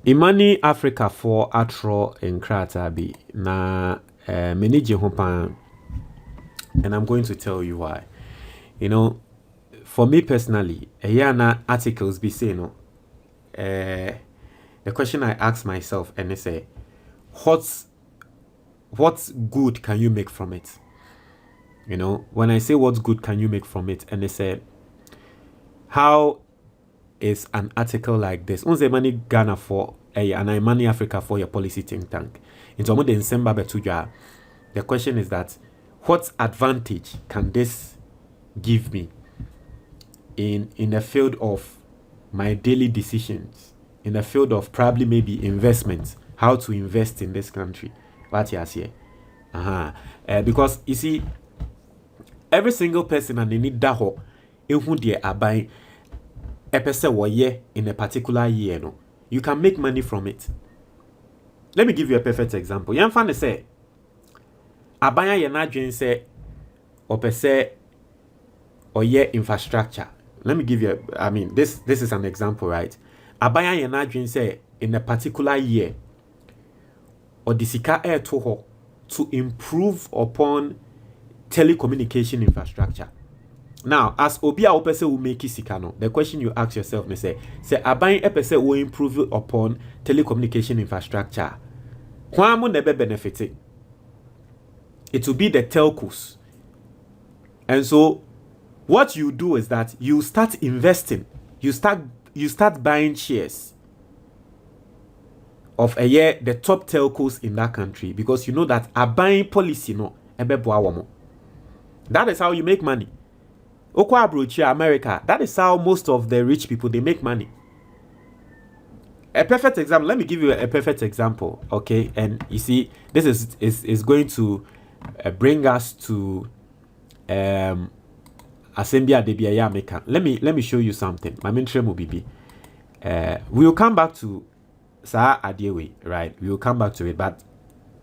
Imani Africa for atro in Kratabi na meniji hopan, and I'm going to tell you why. You know, for me personally, na articles be saying no. The question I ask myself and they say, what good can you make from it? You know, when I say what good can you make from it, and they say, how is an article like this? Unse money Ghana for and I money Africa for your policy think tank. Into the December betuja. The question is that what advantage can this give me in the field of my daily decisions, in the field of probably maybe investments, how to invest in this country? What you here? Because you see, every single person and they need that ho who they are buying a person or year in a particular year. No, you can make money from it. Let me give you a perfect example. Yan fan say abaya ye na dwen say or per se or year infrastructure. Let me give you this is an example, right? Abaya ye na dwen say in a particular year or the sika air to improve upon telecommunication infrastructure. Now, as Obia Opese will make Sikano, the question you ask yourself, say Abayin Epese will improve upon telecommunication infrastructure. Kwamu nebe benefiting. It will be the telcos. And so, what you do is that you start investing. You start buying shares of the top telcos in that country, because you know that a buying policy no ebe boawamo. That is how you make money. Okwa Abrochi, America, that is how most of the rich people, they make money. A perfect example, let me give you a perfect example, okay? And you see, this is going to bring us to Assembia Debiaya Meka. Let me show you something. My main will be we will come back to Sa Adewe, right? We will come back to it, but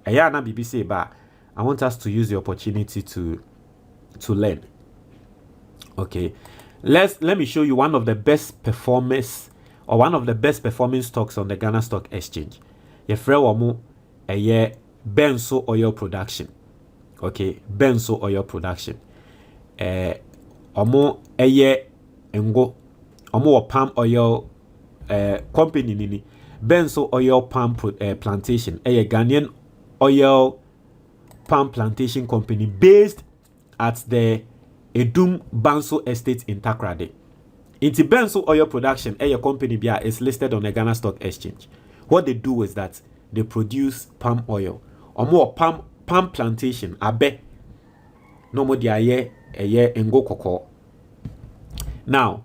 Ayana BBC, but I want us to use the opportunity to learn. Okay, let me show you one of the best performers or one of the best performing stocks on the Ghana Stock Exchange. Yefre wamo Benso oil production. Okay, Benso oil production. Omo engo omo palm oil company nini. Benso oil palm plantation. Ghanaian oil palm plantation company based at the Edum Banso Estate in Takrade. Inti Benso Oil Production, a company is listed on the Ghana Stock Exchange. What they do is that they produce palm oil or more palm plantation. Abe no more dia engo koko. Now,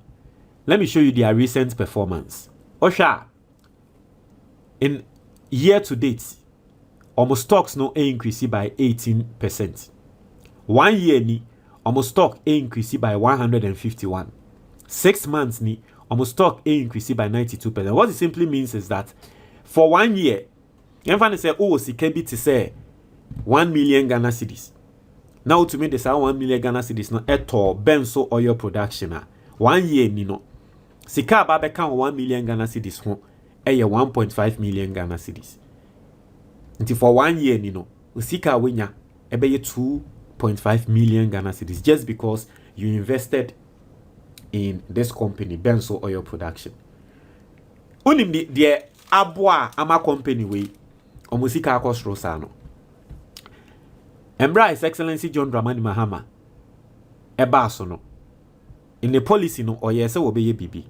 let me show you their recent performance. Osha, in year to date, almost stocks no increase by 18%. 1 year ni almost stock increase by 151. 6 months ni almost stock increase by 92%. What it simply means is that for 1 year, you can say, oh, Sikebi to say 1 million Ghana cedis. Now to me, they say 1 million Ghana cedis no at all. Benso oil production. 1 year ni no. Sika babe count 1 million Ghana cedis home. 1.5 million Ghana cedis. Until for 1 year ni no. Sika winya ebe 2.5 million Ghana cedis just because you invested in this company, Benso Oil Production. Unim the abwa ama company we omusika akos rosano. Embra His Excellency John Dramani Mahama eba so no. In the policy no oyese wo beye bibi.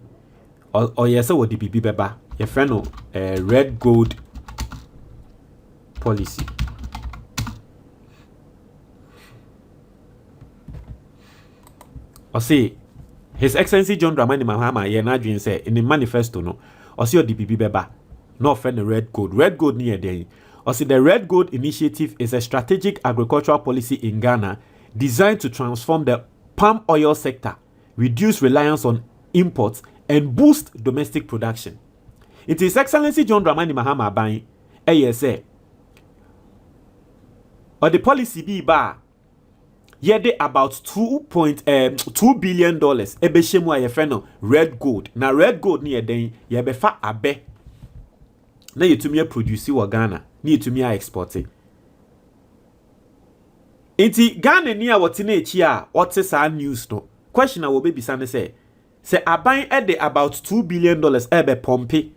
Oyese wo di bibi beba. Ye friend no red gold policy. Or say His Excellency John Dramani Mahama ye na dwen say in the manifesto no or say the bibi beba no friend the red gold near there. Or say the red gold initiative is a strategic agricultural policy in Ghana designed to transform the palm oil sector, reduce reliance on imports and boost domestic production. It is Excellency John Dramani Mahama buying say or the policy be ba yede about $2 billion ebeshemu a yefrɛ no red gold. Na red gold ni yeden yebefa abe na yɛtumi produce wɔ Ghana na yɛtumi export it. Inti Ghana ni a wɔte na echi a wɔte saa news no question a wɔbɛbisa ne sɛ aban ɛde about $2 billion ɛbɛ pompe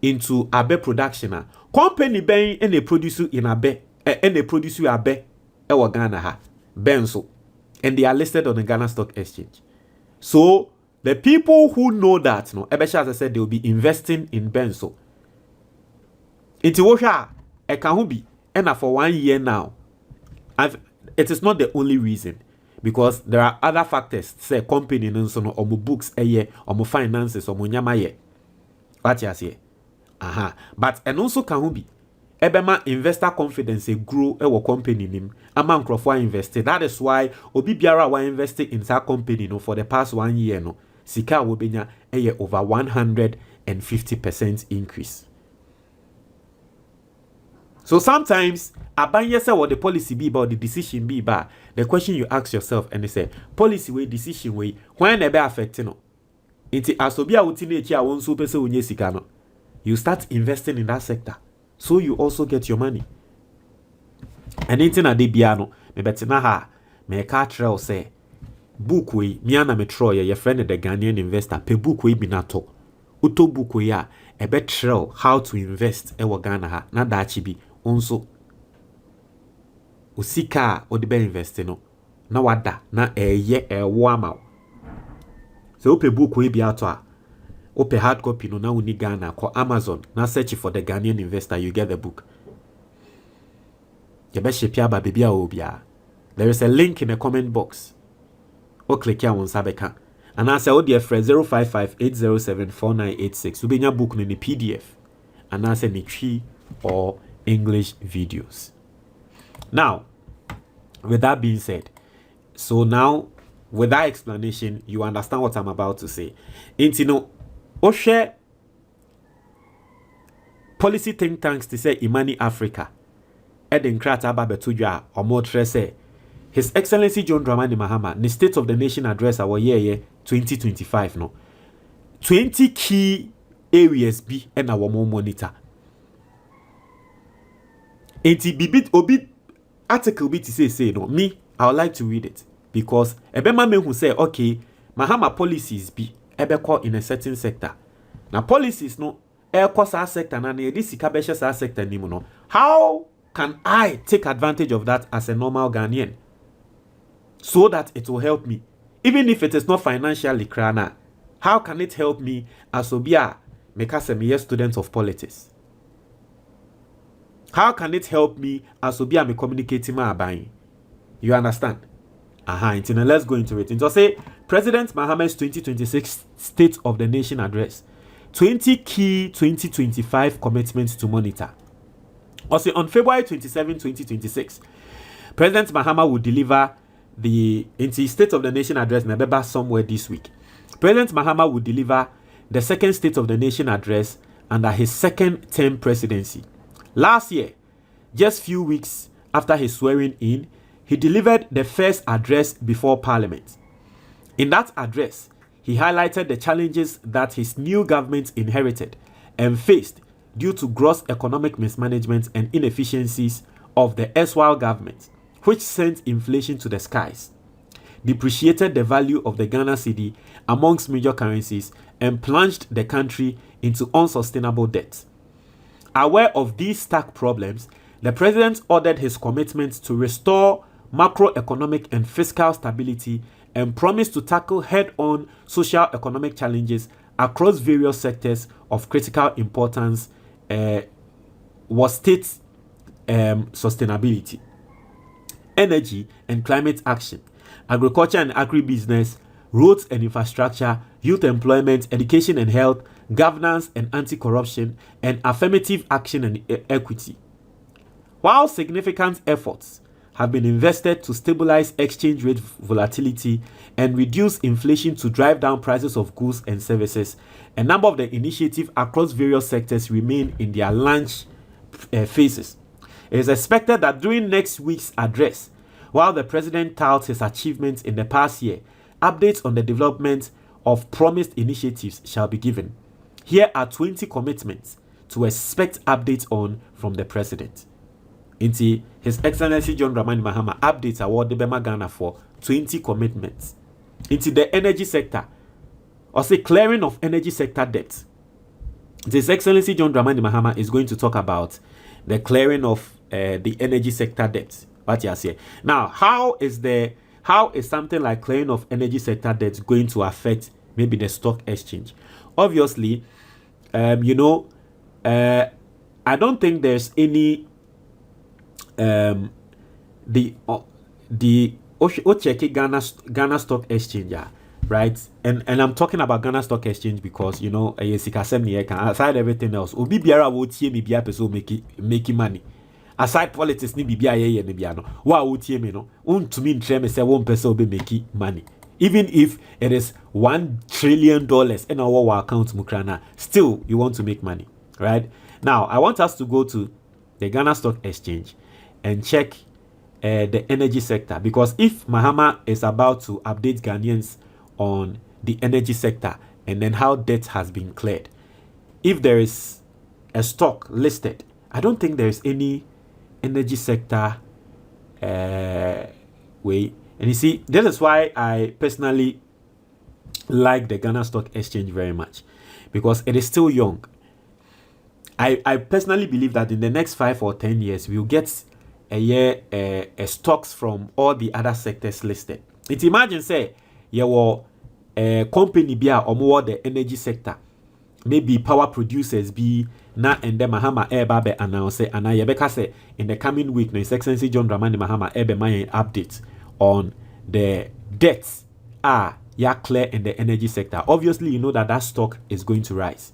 into abe production a company bɛn ɛna produce in abe ɛna produce abe ɛwɔ Ghana ha benso, and they are listed on the Ghana Stock Exchange. So the people who know that no ɛbɛhyɛ as I said they will be investing in benso. Inti wɔhwɛ a ɛka ho bi ɛna for 1 year now it is not the only reason, because there are other factors. Say company no so no omo books omo finances omo nyama ye. What you say? Aha. But and also can be ebema investor confidence grow ewo company nim ama nkrofo invested. That is why obi biara wa invested in that company no for the past 1 year no sika wo benya over 150% increase. So sometimes abanye say what the policy be about, the decision be about. The question you ask yourself and they say policy way, decision way, when ebe affecting no. Inti asobia utine echi a won so pese onye sika no. You start investing in that sector, so you also get your money. And inti na de bia no, me betina ha, me ka trel say book we me ana me tro ye friend the Ghanaian investor pe book we bi na to. Uto book we a ebe trel how to invest ewo Ghana ha na da chi bi onso usika odibe invest no na wada na eye ewo ama. So ope book we bi ato a ope hard copy no na uni Ghana ko Amazon na search for the Ghanaian investor, you get the book. Yebe shepia ba bibia obia. There is a link in the comment box. O click here on sabeka. And I say o dear friend 055-807-4986. Ubenya book ni PDF. And I say ni tree or English videos. Now, with that being said, so now with that explanation, you understand what I'm about to say. Intino, Oshe policy think tanks to say Imani Africa. Eden Krata Babetuja or more say His Excellency John Dramani Mahama, the State of the Nation address our year 2025 no. 20 key areas be and our more monitor. Enti bibit obi article be to say no me I would like to read it because ebema me who say okay Mahama policies be ebeko in a certain sector. Now policies no cost our sector na this sikabesha our sector nimu no. How can I take advantage of that as a normal Ghanaian so that it will help me, even if it is not financially krana? How can it help me as obia mekase me student of politics? How can it help me as Obi am communicating my buying? You understand? Let's go into it. Into say President Mahama's 2026 State of the Nation address. 20 key 2025 commitments to monitor. Also on February 27, 2026, President Mahama will deliver the State of the Nation address in somewhere this week. President Mahama will deliver the second State of the Nation address under his second term presidency. Last year, just few weeks after his swearing in, he delivered the first address before Parliament. In that address, he highlighted the challenges that his new government inherited and faced due to gross economic mismanagement and inefficiencies of the erstwhile government, which sent inflation to the skies, depreciated the value of the Ghana cedi amongst major currencies, and plunged the country into unsustainable debt. Aware of these stark problems, the president ordered his commitment to restore macroeconomic and fiscal stability and promised to tackle head-on socio-economic challenges across various sectors of critical importance was state sustainability, energy and climate action, agriculture and agribusiness, roads and infrastructure, youth employment, education and health, governance and anti-corruption, and affirmative action and equity. While significant efforts have been invested to stabilize exchange rate volatility and reduce inflation to drive down prices of goods and services, a number of the initiatives across various sectors remain in their launch phases. It is expected that during next week's address, while the president touts his achievements in the past year, updates on the development of promised initiatives shall be given. Here are 20 commitments to expect updates on from the president. Inti His Excellency John Dramani Mahama updates award the Bema Ghana for 20 commitments. Into the energy sector, or say clearing of energy sector debt. His Excellency John Dramani Mahama is going to talk about the clearing of the energy sector debt. What you say now? How is something like clearing of energy sector debt going to affect maybe the stock exchange? Obviously, I don't think there's any the Ghana Stock Exchange, right? And I'm talking about Ghana Stock Exchange because aside everything else, obi biara wo tie me bia person make money. Aside politics ni bibia ye ne bia no. Wa wo tie me no, untumi ntre me say one person be make money. Even if it is $1 trillion in our account mukrana, still you want to make money, right? Now, I want us to go to the Ghana Stock Exchange and check the energy sector, because if Mahama is about to update Ghanaians on the energy sector and then how debt has been cleared, if there is a stock listed, I don't think there is any energy sector way. And you see, this is why I personally like the Ghana Stock Exchange very much, because it is still young. I personally believe that in the next 5 or 10 years, we'll get stocks from all the other sectors listed. It's imagine say you were a company be or more the energy sector, maybe power producers be na and then Mahama Babe announce and I say in the coming week, His Excellency John Dramani Mahama my update on the debts clear in the energy sector. Obviously, you know that stock is going to rise.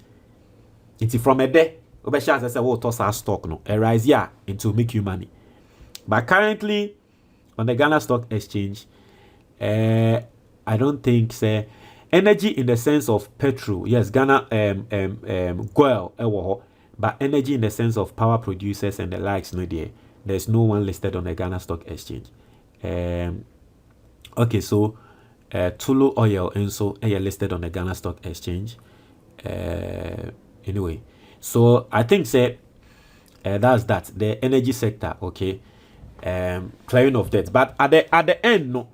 It's from a day. I say, "Oh, toss our stock no, a rise into make you money." But currently, on the Ghana Stock Exchange, I don't think say energy in the sense of petrol. Yes, Ghana oil, but energy in the sense of power producers and the likes, no there. There's no one listed on the Ghana Stock Exchange. Okay, so Tulu oil and so listed on the Ghana Stock Exchange. Anyway, so I think say that's that the energy sector. Okay. Clearing of debt, but at the end no,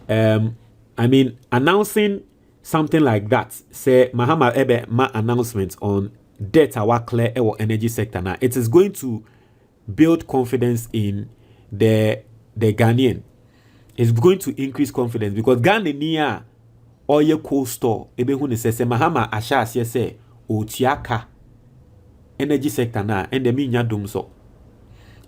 I mean announcing something like that, say Mahama announcement on debt our clear our energy sector now, it is going to build confidence in the Ghanaian. It's going to increase confidence because Ghana near oil coal store ebe say Mahama asha say otiaka energy sector na and the minya dum so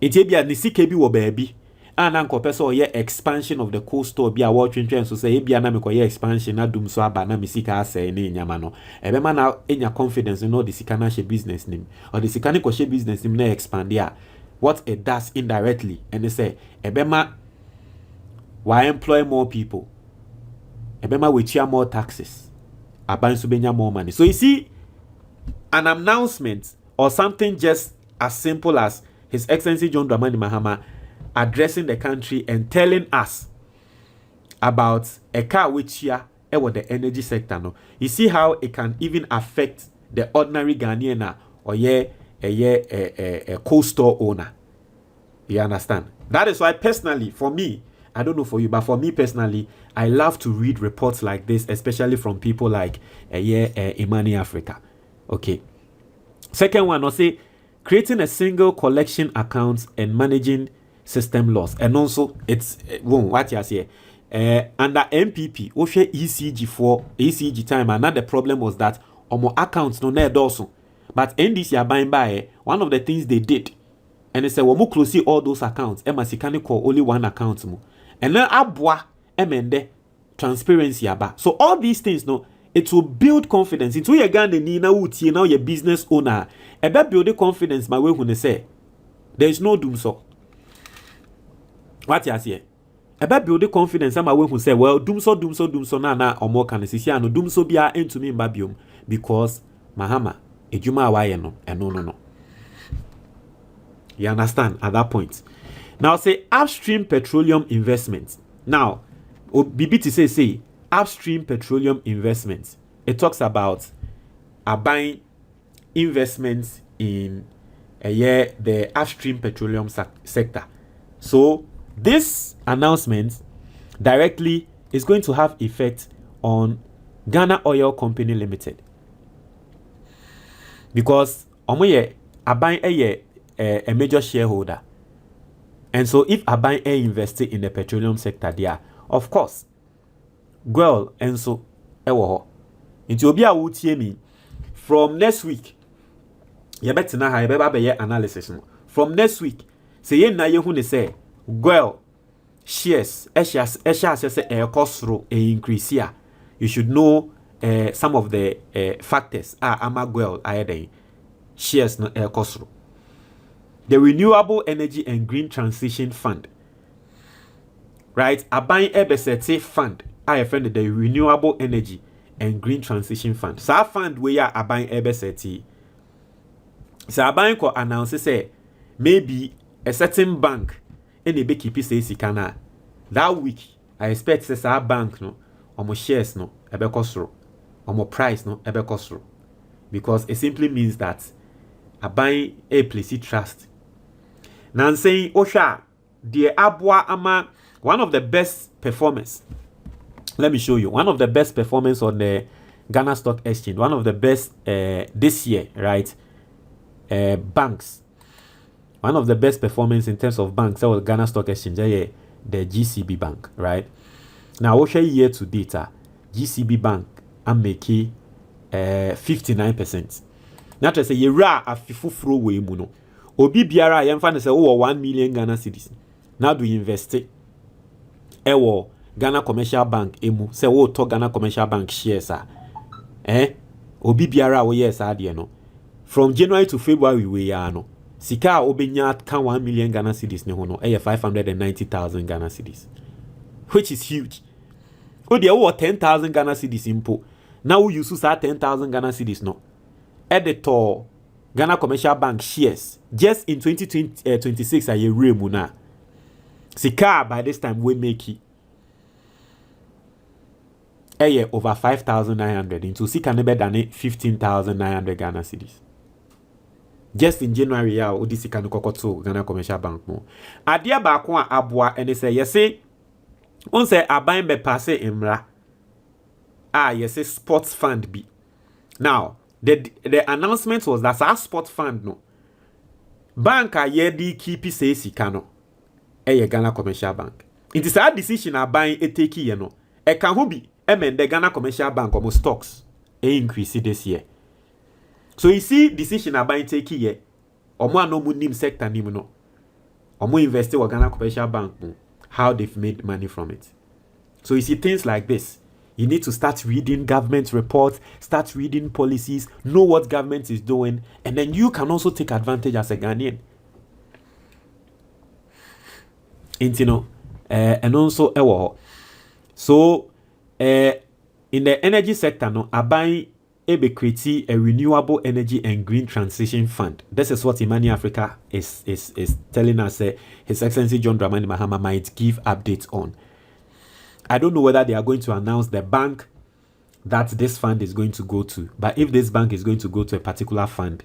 enti bia ni sika bi wo baabi ana nkope so ye expansion of the coal store bia wo twentwen so say bia na me ye expansion na dum so aba na me sika asay na nyama no ebe ma na enya confidence no the sika na she business nim or the sika ni ko she business nim na expand ya what it does indirectly and they say ebe ma why employ more people, ebe ma we chia more taxes, aban so benya more money. So you see an announcement or something just as simple as His Excellency John Dramani Mahama addressing the country and telling us about a car which here with the energy sector. No, you see how it can even affect the ordinary Ghanaian or a coal store owner. You understand? That is why personally, for me, I don't know for you, but for me personally, I love to read reports like this, especially from people like Imani Africa. Okay. Second one, I'll say creating a single collection account and managing system loss. And also, it's what you say. Under MPP, we share ECG time. Another problem was that our accounts no need also. But NDC are buying by one of the things they did, and they said, "We must close all those accounts. Can call only one account mo." And then abwa emende transparency aba. So all these things, no, it will build confidence into your Ghana ni na uti now your business owner. Ebe build confidence my way when they say there is no doom so. What you say? Ebe build confidence my way when say well doom so na omo kan sisi ano doom so bia into me mbabiom because Mahama ejuma awaye no no. You understand at that point. Now say upstream petroleum investments. Now, BBT say upstream petroleum investments. It talks about are buying investments in the upstream petroleum sector. So this announcement directly is going to have effect on Ghana Oil Company Limited, because omoye Aban a major shareholder, and so if Aban invested in the petroleum sector there, of course, girl and so ewo into obi a wotie me from next week. You better na ha be analysis no. From next week, say ye na ye hu ne say girl shares say cost ro increase here. You should know some of the factors ama girl ayede shares no cost ro. The Renewable Energy and Green Transition Fund, right? Aban ebesete fund I friend the Renewable Energy and Green Transition Fund. So fund we are Aban ebesete. So Aban ko announce say maybe a certain bank any be keep say sikana that week. I expect say our bank no omo shares no ebe kosro, omo price no ebe kosro, because it simply means that Aban a place trust. Now saying Osha the Abwa ama one of the best performers. Let me show you one of the best performance on the Ghana Stock Exchange. One of the best this year, right? Banks. One of the best performance in terms of banks that was Ghana Stock Exchange. The GCB Bank, right? Now Osha year to data, GCB Bank I'm making 59%. Now to say you ra a fifufro we muno. Obi biara yemfa ne say oh 1 million Ghana cedis. Now do you invest it? Ewo Ghana Commercial Bank emu say oh to Ghana Commercial Bank shares Obi biara wo yes ade no. From January to February we are no. Sika obenya kan 1 million Ghana cedis ne ho no 590,000 Ghana cedis. Which is huge. Oh there were 10,000 Ghana cedis impo. Now we use 10,000 Ghana cedis no. Editor Ghana Commercial Bank shares just in 2026 a year muna. Sika by this time we make it over 5,900 into Sika nebe than 15,900 Ghana cedis. Just in January ya odi Sika no kokoto Ghana Commercial Bank mo. Adia ba ko abua ene say yesi on say aban be passe imra. Yesi sports fund bi. Now the announcement was that our sport fund no bank a yedi keep say sika no Ghana Commercial Bank. It is our decision a buying a take ye no e kan ho bi the Ghana Commercial Bank almost stocks increase this year. So you see decision a buying take ye omo no mu nim sector nim no omo invest in Ghana Commercial Bank how they've made money from it. So you see things like this. You need to start reading government reports, start reading policies, know what government is doing, and then you can also take advantage as a Ghanaian. And also so in the energy sector no Aban create a renewable energy and green transition fund. This is what Imani Africa is telling us. His Excellency John Dramani Mahama might give updates on. I don't know whether they are going to announce the bank that this fund is going to go to. But if this bank is going to go to a particular fund,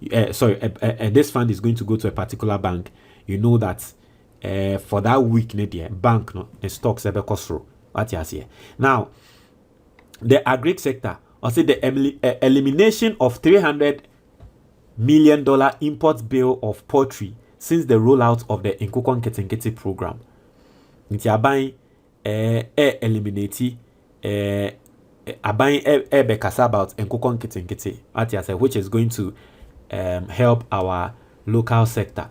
this fund is going to go to a particular bank, you know that for that week, bank no the stocks ebe kosro. What you see? Now, the agri sector, I say the elimination of $300 million import bill of poultry since the rollout of the Nkukon Ketenkete program. Nti aban eliminate aban bekasa about Nkukon Ketenkete, what you say, which is going to help our local sector.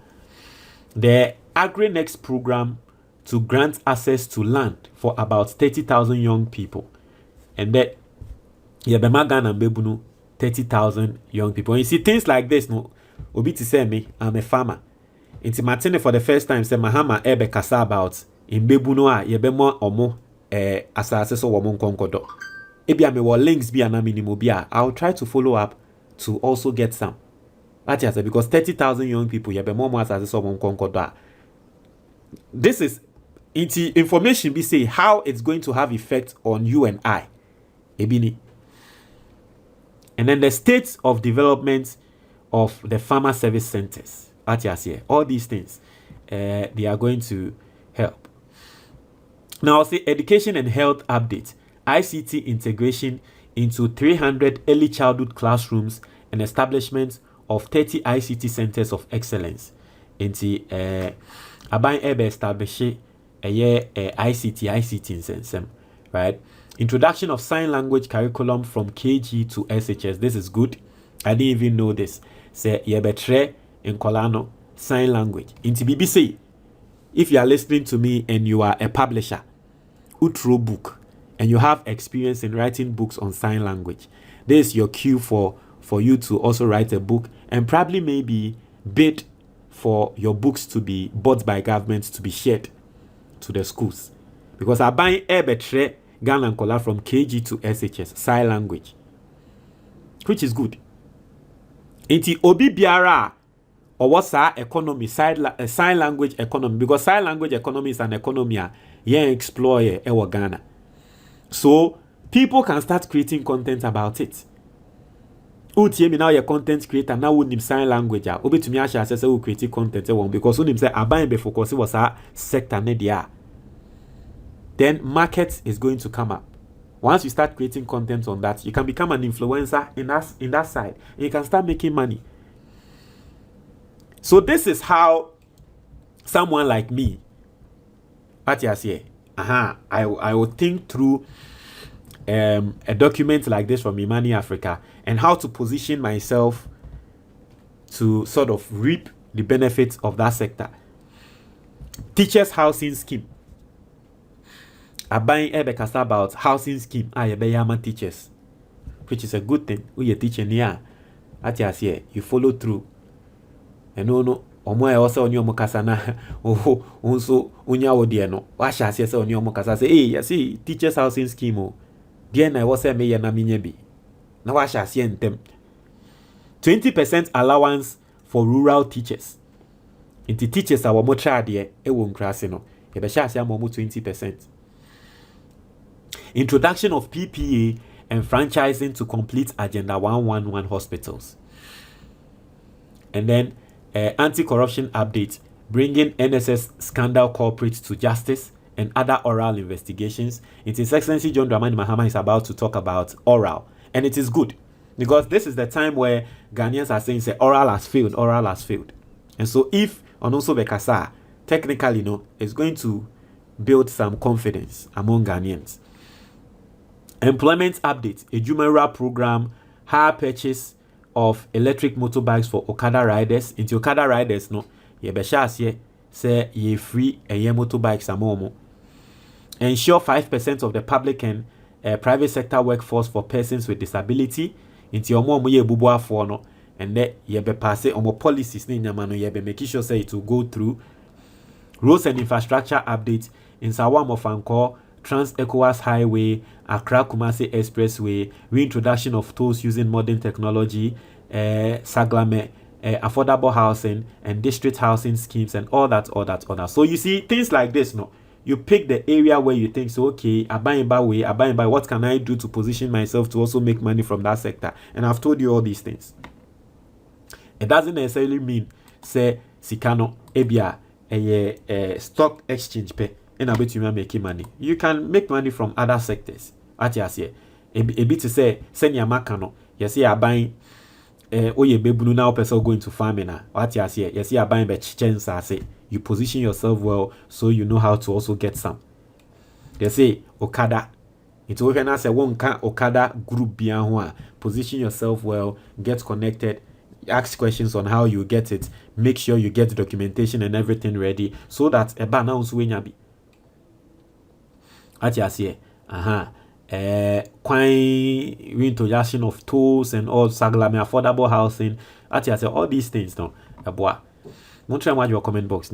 The AgriNext program to grant access to land for about 30,000 young people, and that Ghana mbebunu 30,000 young people. And you see things like this, no, obi to say me, I'm a farmer. Inti Martine for the first time say Mahama ebe kasa about mbebunu a yebemo omo asase so womon konkodo. Ebi ame wo links bi ana minimo bi a I'll try to follow up to also get some. That is because 30,000 young people yebemo mo asase so womon konkodo. This is information be say how it's going to have effect on you and I. Ebini. And then the states of development of the farmer service centers. All these things, they are going to help. Now, I'll say education and health update. ICT integration into 300 early childhood classrooms and establishment of 30 ICT centers of excellence. Into aban ebe establish ICT in sensem, right? Introduction of sign language curriculum from KG to SHS. This is good. I didn't even know this. Say yebetre in Kolano sign language. Into BBC, if you are listening to me and you are a publisher, Utro book, and you have experience in writing books on sign language, this is your cue for you to also write a book and probably maybe bid for your books to be bought by government to be shared to the schools. Because I buy ebetre Ghana and Kola from KG to SHS, sign language, which is good. Inti obi biara or what's our economy, sign language economy, because sign language economy is an economy explore ewa Ghana. So people can start creating content about it. Utie me now your content creator now would sign language. Obi to me asha say we create content because when him say aban be focus was a sector media. Then market is going to come up. Once you start creating content on that, you can become an influencer in that side. And you can start making money. So this is how someone like me, I will think through a document like this from Imani Africa and how to position myself to sort of reap the benefits of that sector. Teachers housing scheme. I buy Ebekasa about housing scheme. Yama teachers, which is a good thing. We are teaching here. You follow through. And no. Omo also on your mokasana. Oh, also unya odieno. Washa says on your mokasa say, hey, you see, teachers housing scheme. Oh, dear, I was a mayor na minyebi. Now washa see them. 20% allowance for rural teachers. Inti teachers are more chardy, e won crasino. Yebesha say more 20%. Introduction of PPA and franchising to complete Agenda 111 hospitals. And then anti-corruption update, bringing NSS scandal culprits to justice and other oral investigations. His Excellency John Dramani Mahama is about to talk about oral. And it is good because this is the time where Ghanaians are saying, say, oral has failed. And so if Ononso Bekasa, technically, it's going to build some confidence among Ghanaians. Employment update, a Jumeirah program, hire purchase of electric motorbikes for Okada riders. Into Okada riders, say ye free a year motorbikes amomo. Ensure 5% of the public and private sector workforce for persons with disability. Into your mom ye bubua for no, and then ye be pass omo policies ni nyamano ye be making sure say it will go through. Roads and infrastructure update in Sawam of Angkor, Trans-ECOWAS Highway, Accra Kumasi Expressway, reintroduction of tolls using modern technology, Saglame, affordable housing and district housing schemes and all that. So you see things like this, you pick the area where you think, so okay, I buy, what can I do to position myself to also make money from that sector? And I've told you all these things. It doesn't necessarily mean, say, Sikano, Ebia, a stock exchange pay. And I bet you are making money. You can make money from other sectors. A bit to say, send your macano. You see, I buying oye bebu now person going to farming. What you see, you see, I buying the chickens. I say, you position yourself well so you know how to also get some. They say, Okada. It's when I say one can Okada group beyond position yourself well, get connected, ask questions on how you get it, make sure you get the documentation and everything ready so that a banana will be. Reintroduction of tools and all Saglame affordable housing. All these things now. Montreal, your comment box.